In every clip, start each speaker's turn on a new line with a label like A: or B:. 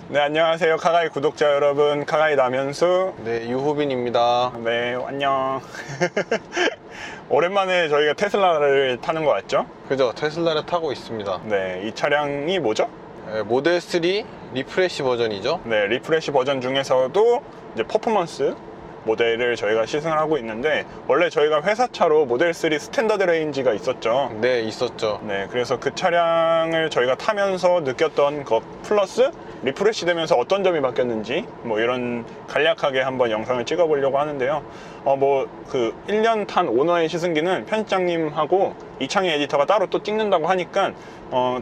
A: 네, 안녕하세요. 카가이 구독자 여러분. 카가이 남현수.
B: 네, 유호빈입니다.
A: 네, 안녕. 오랜만에 저희가 테슬라를 타는 거 같죠?
B: 그죠? 테슬라를 타고 있습니다.
A: 네, 이 차량이 뭐죠?
B: 네, 모델 3 리프레시 버전이죠.
A: 네, 리프레시 버전 중에서도 이제 퍼포먼스 모델을 저희가 시승을 하고 있는데, 원래 저희가 회사차로 모델 3 스탠다드 레인지가 있었죠.
B: 네, 있었죠.
A: 네, 그래서 그 차량을 저희가 타면서 느꼈던 것 플러스 리프레시 되면서 어떤 점이 바뀌었는지 뭐 이런 간략하게 한번 영상을 찍어 보려고 하는데요. 그 1년 탄 오너의 시승기는 편집장님하고 이창희 에디터가 따로 또 찍는다고 하니까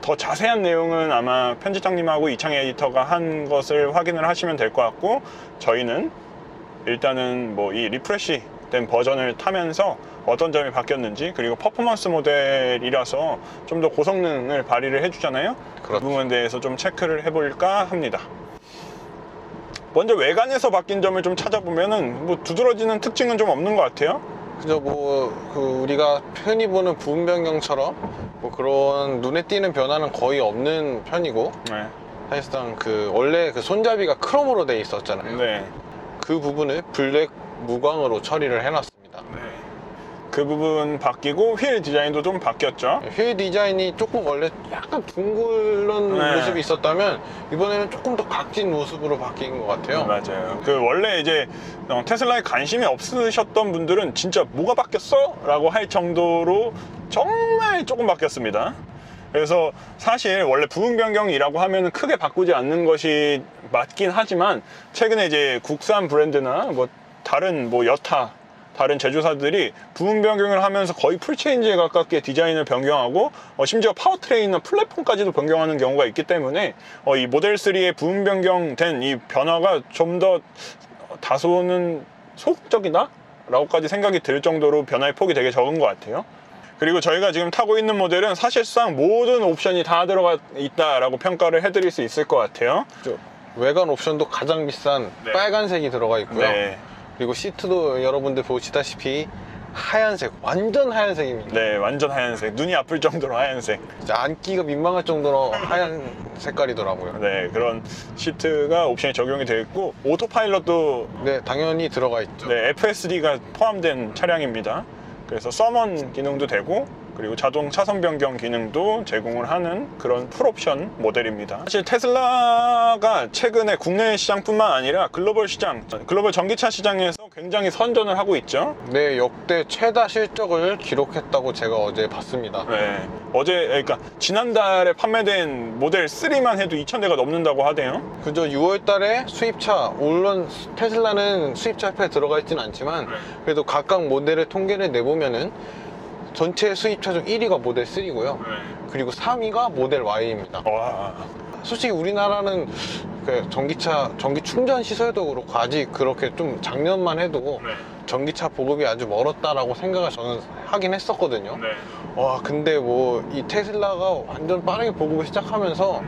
A: 더 자세한 내용은 아마 편집장님하고 이창희 에디터가 한 것을 확인을 하시면 될 것 같고, 저희는 일단은 뭐 이 리프레시 된 버전을 타면서 어떤 점이 바뀌었는지, 그리고 퍼포먼스 모델이라서 좀 더 고성능을 발휘를 해주잖아요. 그
B: 그렇죠.
A: 부분에 대해서 좀 체크를 해볼까 합니다. 먼저 외관에서 바뀐 점을 좀 찾아보면은 뭐 두드러지는 특징은 좀 없는 것 같아요.
B: 그죠? 우리가 흔히 보는 부분 변경처럼 뭐 그런 눈에 띄는 변화는 거의 없는 편이고,
A: 네.
B: 사실상 원래 손잡이가 크롬으로 돼 있었잖아요.
A: 네.
B: 그 부분을 블랙 무광으로 처리를 해놨습니다.
A: 네. 그 부분 바뀌고 휠 디자인도 좀 바뀌었죠.
B: 휠 디자인이 조금 원래 약간 둥글런
A: 네.
B: 모습이 있었다면 이번에는 조금 더 각진 모습으로 바뀐 것 같아요.
A: 맞아요. 원래 이제 테슬라에 관심이 없으셨던 분들은 진짜 뭐가 바뀌었어? 라고 할 정도로 정말 조금 바뀌었습니다. 그래서 사실 원래 부분 변경이라고 하면 크게 바꾸지 않는 것이 맞긴 하지만, 최근에 이제 국산 브랜드나 뭐 다른 다른 제조사들이 부분 변경을 하면서 거의 풀체인지에 가깝게 디자인을 변경하고 심지어 파워트레인이나 플랫폼까지도 변경하는 경우가 있기 때문에 이 모델 3의 부분 변경된 이 변화가 좀 더 다소는 소극적이다? 라고까지 생각이 들 정도로 변화의 폭이 되게 적은 것 같아요. 그리고 저희가 지금 타고 있는 모델은 사실상 모든 옵션이 다 들어가 있다라고 평가를 해드릴 수 있을 것 같아요.
B: 외관 옵션도 가장 비싼
A: 네.
B: 빨간색이 들어가 있고요.
A: 네.
B: 그리고 시트도 여러분들 보시다시피 하얀색, 완전 하얀색입니다.
A: 네, 완전 하얀색. 눈이 아플 정도로 하얀색.
B: 진짜 앉기가 민망할 정도로 하얀 색깔이더라고요.
A: 네, 그런 시트가 옵션이 적용이 되어 있고, 오토파일럿도
B: 네, 당연히 들어가 있죠.
A: 네, FSD가 포함된 차량입니다. 그래서 서먼 기능도 되고, 그리고 자동 차선 변경 기능도 제공을 하는 그런 풀옵션 모델입니다. 사실 테슬라가 최근에 국내 시장뿐만 아니라 글로벌 전기차 시장에서 굉장히 선전을 하고 있죠.
B: 네, 역대 최다 실적을 기록했다고 제가 어제 봤습니다.
A: 네, 그러니까 지난달에 판매된 모델 3만 해도 2,000대가 넘는다고 하대요.
B: 그저 6월 달에 수입차, 물론 테슬라는 수입차 협회에 들어가 있지는 않지만 그래도 각각 모델의 통계를 내보면은 전체 수입차 중 1위가 모델 3고요. 그리고 3위가 모델 Y입니다.
A: 와,
B: 솔직히 우리나라는 전기 충전 시설도 그렇고 아직 그렇게 좀 작년만 해도 전기차 보급이 아주 멀었다라고 생각을 저는 하긴 했었거든요. 와, 근데 이 테슬라가 완전 빠르게 보급을 시작하면서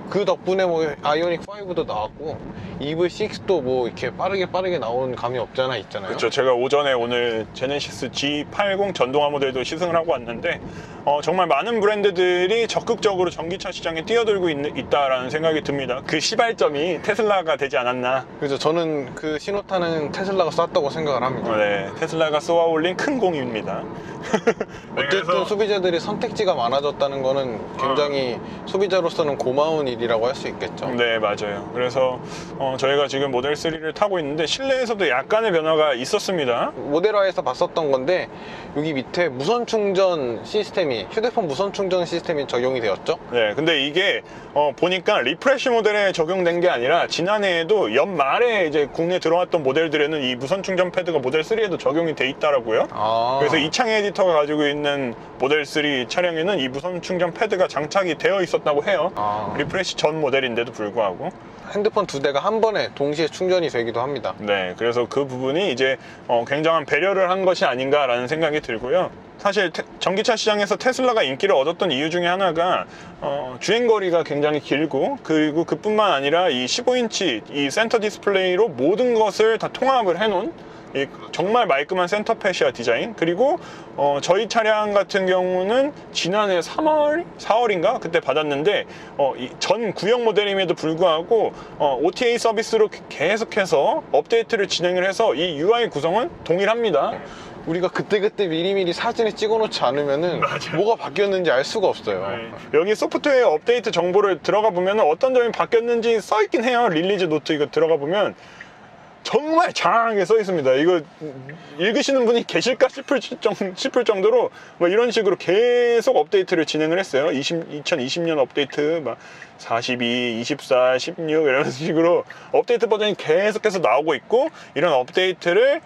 B: 그 덕분에 아이오닉 5도 나왔고 EV6도 이렇게 빠르게 나온 감이 없지 않아 있잖아요.
A: 그렇죠. 제가 오전에 오늘 제네시스 G80 전동화 모델도 시승을 하고 왔는데 정말 많은 브랜드들이 적극적으로 전기차 시장에 뛰어들고 있다라는 생각이 듭니다. 그 시발점이 테슬라가 되지 않았나.
B: 그래서 저는 그 신호탄은 테슬라가 쐈다고 생각을 합니다.
A: 네, 테슬라가 쏘아 올린 큰 공입니다.
B: 어쨌든 소비자들이 선택지가 많아졌다는 거는 굉장히 소비자로서는 고마운 일이라고 할 수 있겠죠.
A: 네, 맞아요. 그래서 저희가 지금 모델 3를 타고 있는데 실내에서도 약간의 변화가 있었습니다.
B: 모델화에서 봤었던 건데 여기 밑에 무선 충전 시스템이, 휴대폰 무선 충전 시스템이 적용이 되었죠.
A: 네, 근데 이게 보니까 리프레시 모델에 적용된 게 아니라 지난해에도 연말에 이제 국내에 들어왔던 모델들에는 이 무선 충전 패드가 모델 3에도 적용이 돼 있더라고요. 그래서 이창희 에디터가 가지고 있는 모델 3 차량에는 이 무선 충전 패드가 장착이 되어 있었다고 해요. 리프레시 전 모델인데도 불구하고.
B: 핸드폰 2대가 한 번에 동시에 충전이 되기도 합니다.
A: 네, 그래서 그 부분이 이제 굉장한 배려를 한 것이 아닌가라는 생각이 들고요. 사실 전기차 시장에서 테슬라가 인기를 얻었던 이유 중에 하나가 주행거리가 굉장히 길고, 그리고 그뿐만 아니라 이 15인치 이 센터 디스플레이로 모든 것을 다 통합을 해놓은 이 정말 말끔한 센터 패시아 디자인. 그리고 저희 차량 같은 경우는 지난해 3월, 4월인가 그때 받았는데 전 구형 모델임에도 불구하고 OTA 서비스로 계속해서 업데이트를 진행을 해서 이 UI 구성은 동일합니다.
B: 우리가 그때그때 미리미리 사진을 찍어놓지 않으면은 뭐가 바뀌었는지 알 수가 없어요.
A: 여기 소프트웨어 업데이트 정보를 들어가 보면 어떤 점이 바뀌었는지 써있긴 해요. 릴리즈 노트 이거 들어가 보면 정말 장황하게 써 있습니다. 이거 읽으시는 분이 계실까 싶을 정도로 뭐 이런 식으로 계속 업데이트를 진행을 했어요. 2020년 업데이트 막 42, 24, 16 이런 식으로 업데이트 버전이 계속해서 나오고 있고, 이런 업데이트를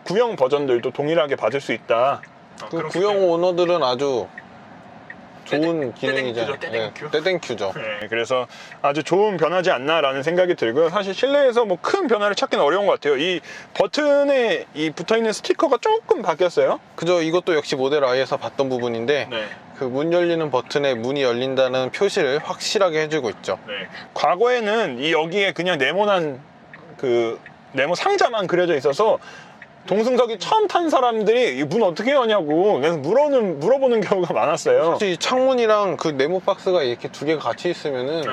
A: 구형 버전들도 동일하게 받을 수 있다.
B: 그 구형 오너들은 아주 좋은 기능이죠. 떼땡큐죠.
A: 네, 그래서 아주 좋은 변화지 않나라는 생각이 들고요. 사실 실내에서 뭐 큰 변화를 찾기는 어려운 것 같아요. 이 버튼에 이 붙어있는 스티커가 조금 바뀌었어요.
B: 그저 이것도 역시 모델 I에서 봤던 부분인데
A: 네.
B: 그 문 열리는 버튼에 문이 열린다는 표시를 확실하게 해주고 있죠.
A: 네. 과거에는 이 여기에 그냥 네모난 그 네모 상자만 그려져 있어서 동승석이 처음 탄 사람들이 이 문 어떻게 여냐고 그래서 물어보는 경우가 많았어요.
B: 사실 창문이랑 그 네모 박스가 이렇게 두 개가 같이 있으면은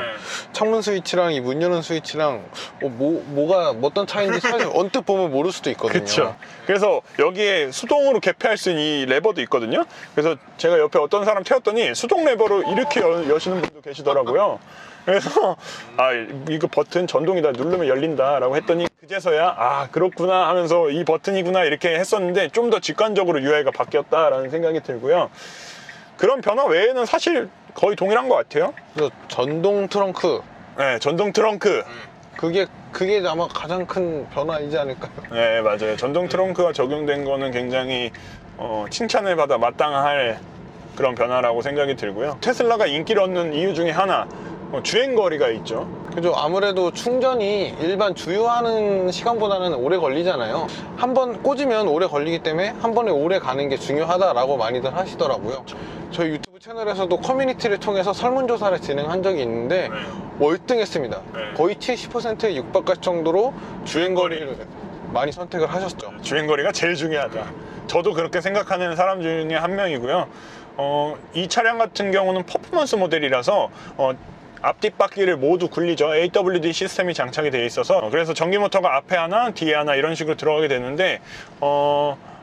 B: 창문 스위치랑 이 문 여는 스위치랑 뭐가 어떤 차이인지 사실 언뜻 보면 모를 수도 있거든요.
A: 그렇죠. 그래서 여기에 수동으로 개폐할 수 있는 이 레버도 있거든요. 그래서 제가 옆에 어떤 사람 태웠더니 수동 레버로 이렇게 여시는 분도 계시더라고요. 그래서 이거 버튼 전동이다, 누르면 열린다 라고 했더니 그제서야 그렇구나 하면서 이 버튼이구나 이렇게 했었는데, 좀 더 직관적으로 UI가 바뀌었다라는 생각이 들고요. 그런 변화 외에는 사실 거의 동일한 것 같아요.
B: 그래서 전동 트렁크.
A: 네, 전동 트렁크.
B: 그게 아마 가장 큰 변화이지 않을까요?
A: 네, 맞아요. 전동 트렁크가 적용된 거는 굉장히 칭찬을 받아 마땅할 그런 변화라고 생각이 들고요. 테슬라가 인기를 얻는 이유 중에 하나, 주행거리가 있죠.
B: 그죠. 아무래도 충전이 일반 주유하는 시간보다는 오래 걸리잖아요. 한 번 꽂으면 오래 걸리기 때문에 한 번에 오래 가는 게 중요하다라고 많이들 하시더라고요. 저희 유튜브 채널에서도 커뮤니티를 통해서 설문조사를 진행한 적이 있는데 월등했습니다. 거의 70%에 육박할 정도로 주행거리를 많이 선택을 하셨죠.
A: 주행거리가 제일 중요하다. 저도 그렇게 생각하는 사람 중에 한 명이고요. 이 차량 같은 경우는 퍼포먼스 모델이라서 앞뒷바퀴를 모두 굴리죠. AWD 시스템이 장착이 되어 있어서, 그래서 전기 모터가 앞에 하나 뒤에 하나 이런 식으로 들어가게 되는데,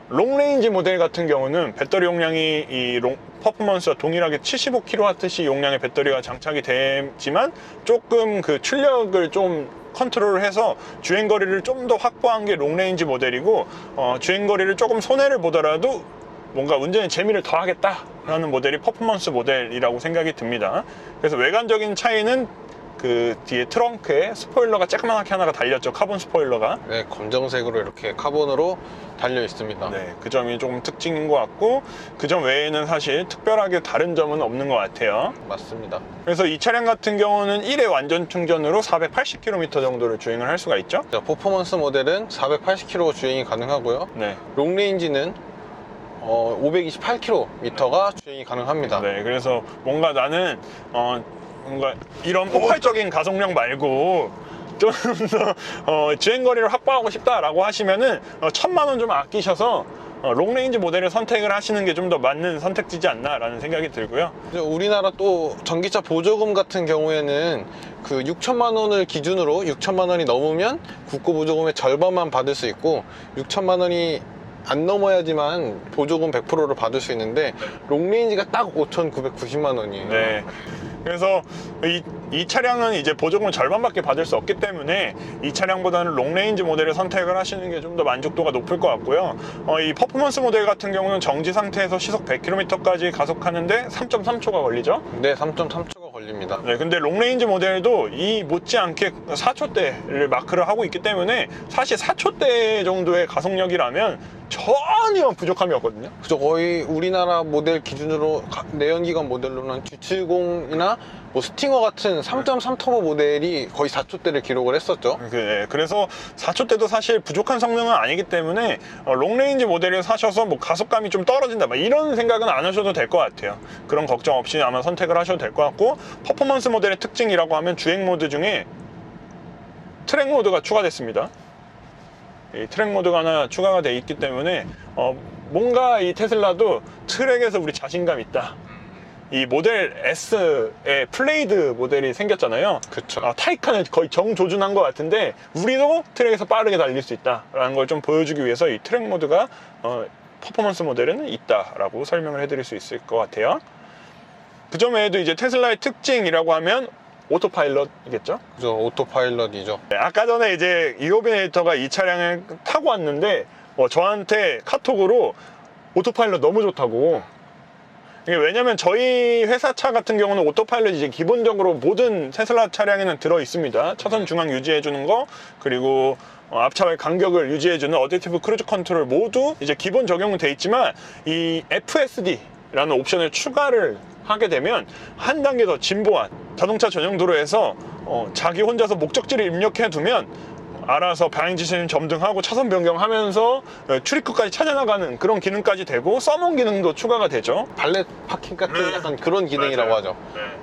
A: 롱레인지 모델 같은 경우는 배터리 용량이 이 퍼포먼스와 동일하게 75kWh 용량의 배터리가 장착이 되지만 조금 그 출력을 좀 컨트롤을 해서 주행거리를 좀 더 확보한 게 롱레인지 모델이고, 주행거리를 조금 손해를 보더라도 뭔가 운전에 재미를 더하겠다라는 모델이 퍼포먼스 모델이라고 생각이 듭니다. 그래서 외관적인 차이는 그 뒤에 트렁크에 스포일러가 조그맣게 하나가 달렸죠. 카본 스포일러가.
B: 네, 검정색으로 이렇게 카본으로 달려 있습니다.
A: 네, 그 점이 조금 특징인 것 같고, 그 점 외에는 사실 특별하게 다른 점은 없는 것 같아요.
B: 맞습니다.
A: 그래서 이 차량 같은 경우는 1회 완전 충전으로 480km 정도를 주행을 할 수가 있죠.
B: 퍼포먼스 모델은 480km 주행이 가능하고요.
A: 네.
B: 롱레인지는 528km가 주행이 가능합니다.
A: 네, 그래서 뭔가 나는 뭔가 이런 폭발적인 가속력 말고 좀 더 주행거리를 확보하고 싶다라고 하시면은 1,000만 원 좀 아끼셔서 롱레인지 모델을 선택을 하시는 게 좀 더 맞는 선택지지 않나라는 생각이 들고요.
B: 우리나라 또 전기차 보조금 같은 경우에는 그 6천만 원을 기준으로 6천만 원이 넘으면 국고 보조금의 절반만 받을 수 있고, 6천만 원이 안 넘어야지만 보조금 100%를 받을 수 있는데 롱레인지가 딱 5,990만 원이에요.
A: 네. 그래서 이 차량은 이제 보조금을 절반밖에 받을 수 없기 때문에 이 차량보다는 롱레인지 모델을 선택을 하시는 게 좀 더 만족도가 높을 것 같고요. 이 퍼포먼스 모델 같은 경우는 정지 상태에서 시속 100km까지 가속하는데 3.3초가 걸리죠.
B: 네, 3.3초가 걸립니다.
A: 네, 근데 롱레인지 모델도 이 못지않게 4초대를 마크를 하고 있기 때문에 사실 4초대 정도의 가속력이라면 전혀 부족함이 없거든요.
B: 그죠. 거의 우리나라 모델 기준으로 내연기관 모델로는 G70이나 뭐 스팅어 같은 3.3 터보 모델이 거의 4초대를 기록을 했었죠.
A: 그래서 4초대도 사실 부족한 성능은 아니기 때문에 롱레인지 모델을 사셔서 뭐 가속감이 좀 떨어진다 막 이런 생각은 안 하셔도 될 것 같아요. 그런 걱정 없이 아마 선택을 하셔도 될 것 같고, 퍼포먼스 모델의 특징이라고 하면 주행 모드 중에 트랙 모드가 추가됐습니다. 이 트랙 모드가 하나 추가가 돼 있기 때문에 뭔가 이 테슬라도 트랙에서 우리 자신감 있다. 이 모델 S의 플레이드 모델이 생겼잖아요.
B: 그쵸.
A: 타이칸을 거의 정조준한 것 같은데 우리도 트랙에서 빠르게 달릴 수 있다라는 걸 좀 보여주기 위해서 이 트랙 모드가 퍼포먼스 모델은 있다라고 설명을 해드릴 수 있을 것 같아요. 그 점 외에도 이제 테슬라의 특징이라고 하면 오토파일럿이겠죠?
B: 그죠. 오토파일럿이죠.
A: 네, 아까 전에 이제 이오비네이터가 이 차량을 타고 왔는데 저한테 카톡으로 오토파일럿 너무 좋다고. 이게 왜냐면 저희 회사 차 같은 경우는 오토파일럿이 이제 기본적으로 모든 테슬라 차량에는 들어 있습니다. 차선 중앙 유지해 주는 거, 그리고 앞차와의 간격을 유지해 주는 어댑티브 크루즈 컨트롤 모두 이제 기본 적용은 돼 있지만 이 FSD라는 옵션을 추가를 하게 되면 한 단계 더 진보한 자동차 전용 도로에서 자기 혼자서 목적지를 입력해 두면 알아서 방향 지시는 점등하고 차선 변경하면서 출입구까지 찾아나가는 그런 기능까지 되고 서문 기능도 추가가 되죠.
B: 발렛 파킹 같은 약간 그런 기능이라고 하죠.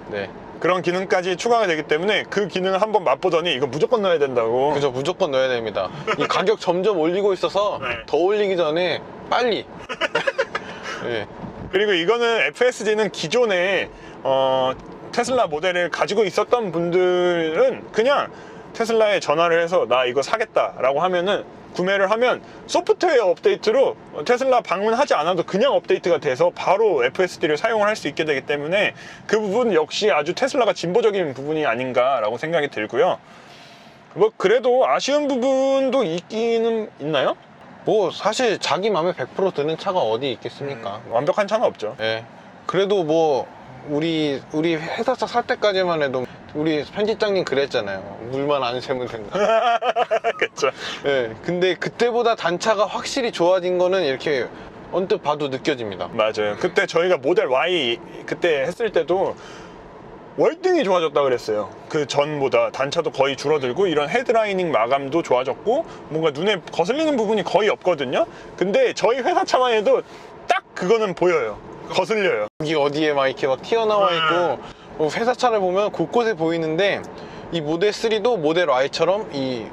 B: 네.
A: 그런 기능까지 추가가 되기 때문에 그 기능을 한번 맛보더니 이거 무조건 넣어야 된다고.
B: 그죠. 무조건 넣어야 됩니다. 이 가격 점점 올리고 있어서
A: 네.
B: 더 올리기 전에 빨리. 네.
A: 그리고 이거는 FSD는 기존에 테슬라 모델을 가지고 있었던 분들은 그냥 테슬라에 전화를 해서 나 이거 사겠다라고 하면은 구매를 하면 소프트웨어 업데이트로 테슬라 방문하지 않아도 그냥 업데이트가 돼서 바로 FSD를 사용을 할 수 있게 되기 때문에 그 부분 역시 아주 테슬라가 진보적인 부분이 아닌가라고 생각이 들고요. 뭐 그래도 아쉬운 부분도 있기는 있나요?
B: 뭐 사실 자기 맘에 100% 드는 차가 어디 있겠습니까?
A: 완벽한 차는 없죠.
B: 예. 그래도 뭐 우리 회사차 살 때까지만 해도 우리 편집장님 그랬잖아요. 물만 안 새면 된다.
A: 그렇죠.
B: 예. 근데 그때보다 단차가 확실히 좋아진 거는 이렇게 언뜻 봐도 느껴집니다.
A: 맞아요. 그때 저희가 모델 Y 그때 했을 때도 월등히 좋아졌다 그랬어요. 그 전보다 단차도 거의 줄어들고 이런 헤드라이닝 마감도 좋아졌고 뭔가 눈에 거슬리는 부분이 거의 없거든요. 근데 저희 회사 차만 해도 딱 그거는 보여요. 거슬려요.
B: 여기 어디에 막 이렇게 막 튀어나와 있고 회사차를 보면 곳곳에 보이는데 이 모델 3도 모델 Y처럼 이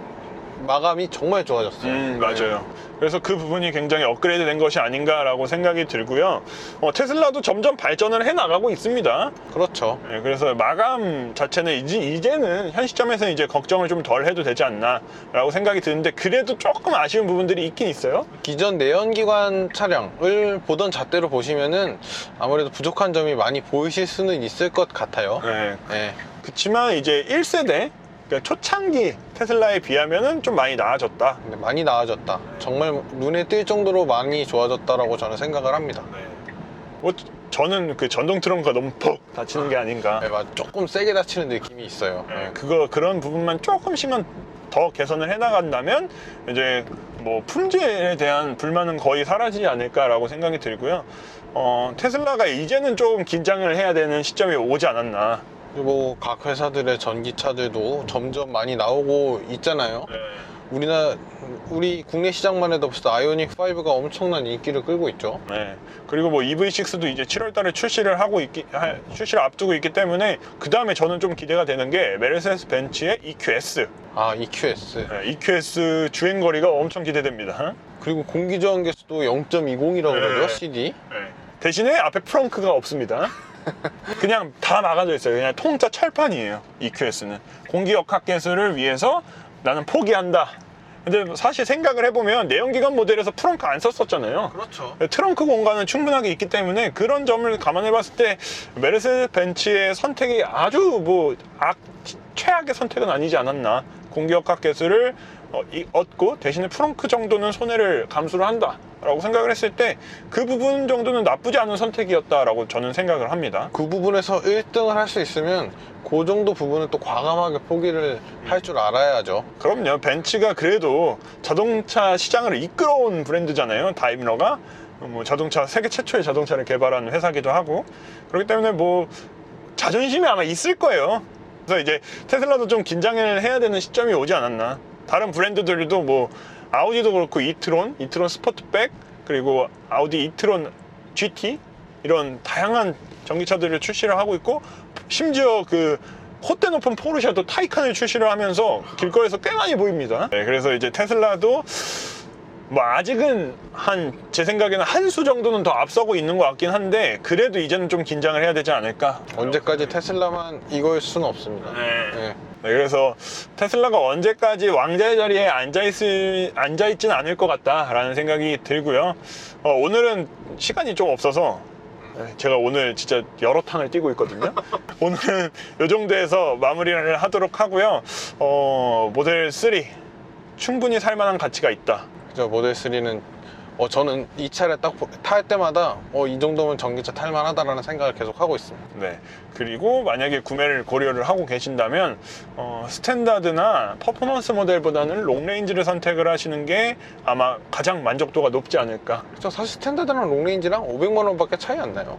B: 마감이 정말 좋아졌어요.
A: 맞아요. 그래서 그 부분이 굉장히 업그레이드 된 것이 아닌가라고 생각이 들고요. 테슬라도 점점 발전을 해 나가고 있습니다.
B: 그렇죠.
A: 네, 그래서 마감 자체는 이제는 현 시점에서는 이제 걱정을 좀 덜 해도 되지 않나라고 생각이 드는데 그래도 조금 아쉬운 부분들이 있긴 있어요.
B: 기존 내연기관 차량을 보던 잣대로 보시면은 아무래도 부족한 점이 많이 보이실 수는 있을 것 같아요.
A: 네.
B: 네.
A: 그렇지만 이제 1세대 그러니까 초창기 테슬라에 비하면은 좀 많이 나아졌다.
B: 근데 많이 나아졌다. 정말 눈에 띌 정도로 많이 좋아졌다라고 저는 생각을 합니다.
A: 뭐 저는 그 전동 트렁크가 너무 퍽 다치는 게 아닌가.
B: 네, 조금 세게 다치는 느낌이 있어요. 네.
A: 그런 부분만 조금씩만 더 개선을 해나간다면 이제 뭐 품질에 대한 불만은 거의 사라지지 않을까라고 생각이 들고요. 테슬라가 이제는 조금 긴장을 해야 되는 시점이 오지 않았나.
B: 그리고 각 회사들의 전기차들도 점점 많이 나오고 있잖아요. 우리 국내 시장만 해도 벌써 아이오닉 5가 엄청난 인기를 끌고 있죠.
A: 네. 그리고 뭐 EV6도 이제 7월달에 출시를 앞두고 있기 때문에 그 다음에 저는 좀 기대가 되는 게 메르세데스 벤츠의 EQS.
B: 아, EQS.
A: 네, EQS 주행 거리가 엄청 기대됩니다.
B: 그리고 공기저항 계수도 0.20이라고 그러죠, CD.
A: 대신에 앞에 프렁크가 없습니다. 그냥 다 막아져 있어요. 그냥 통짜 철판이에요. EQS는 공기 역학계수를 위해서 나는 포기한다. 근데 사실 생각을 해보면 내연기관 모델에서 프렁크 안 썼었잖아요.
B: 그렇죠.
A: 트렁크 공간은 충분하게 있기 때문에 그런 점을 감안해 봤을 때 메르세데스 벤츠의 선택이 아주 뭐 최악의 선택은 아니지 않았나. 공기 역학계수를 얻고 대신에 프렁크 정도는 손해를 감수를 한다 라고 생각을 했을 때 그 부분 정도는 나쁘지 않은 선택이었다라고 저는 생각을 합니다.
B: 그 부분에서 1등을 할 수 있으면 그 정도 부분은 또 과감하게 포기를 할 줄 알아야죠.
A: 그럼요. 벤츠가 그래도 자동차 시장을 이끌어온 브랜드잖아요. 다임러가 뭐 세계 최초의 자동차를 개발한 회사기도 하고 그렇기 때문에 뭐 자존심이 아마 있을 거예요. 그래서 이제 테슬라도 좀 긴장을 해야 되는 시점이 오지 않았나. 다른 브랜드들도 뭐 아우디도 그렇고 이트론 스포트백 그리고 아우디 이트론 GT 이런 다양한 전기차들을 출시를 하고 있고 심지어 그 콧대 높은 포르쉐도 타이칸을 출시를 하면서 길거리에서 꽤 많이 보입니다. 네, 그래서 이제 테슬라도 뭐 아직은 제 생각에는 한 수 정도는 더 앞서고 있는 것 같긴 한데 그래도 이제는 좀 긴장을 해야 되지 않을까.
B: 언제까지 테슬라만 이거일 수는 없습니다.
A: 네.
B: 네.
A: 그래서 테슬라가 언제까지 왕자의 자리에 앉아있진 않을 것 같다라는 생각이 들고요. 오늘은 시간이 좀 없어서 제가 오늘 진짜 여러 탕을 뛰고 있거든요. 오늘은 이 정도에서 마무리를 하도록 하고요. 모델 3 충분히 살만한 가치가 있다.
B: 그죠. 모델 3는 저는 이 차를 딱 탈 때마다 이 정도면 전기차 탈만하다라는 생각을 계속 하고 있습니다.
A: 네. 그리고 만약에 구매를 고려를 하고 계신다면 스탠다드나 퍼포먼스 모델보다는 롱레인지를 선택을 하시는 게 아마 가장 만족도가 높지 않을까.
B: 그죠. 사실 스탠다드랑 롱레인지랑 500만 원밖에 차이 안 나요.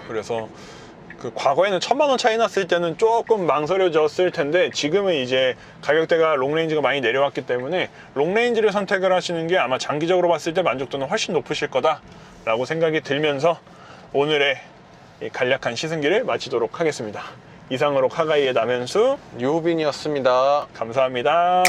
A: 그래서 그 과거에는 1000만 원 차이 났을 때는 조금 망설여졌을 텐데 지금은 이제 가격대가 롱레인지가 많이 내려왔기 때문에 롱레인지를 선택을 하시는 게 아마 장기적으로 봤을 때 만족도는 훨씬 높으실 거다라고 생각이 들면서 오늘의 이 간략한 시승기를 마치도록 하겠습니다. 이상으로 카가이의 남현수
B: 유호빈이었습니다.
A: 감사합니다.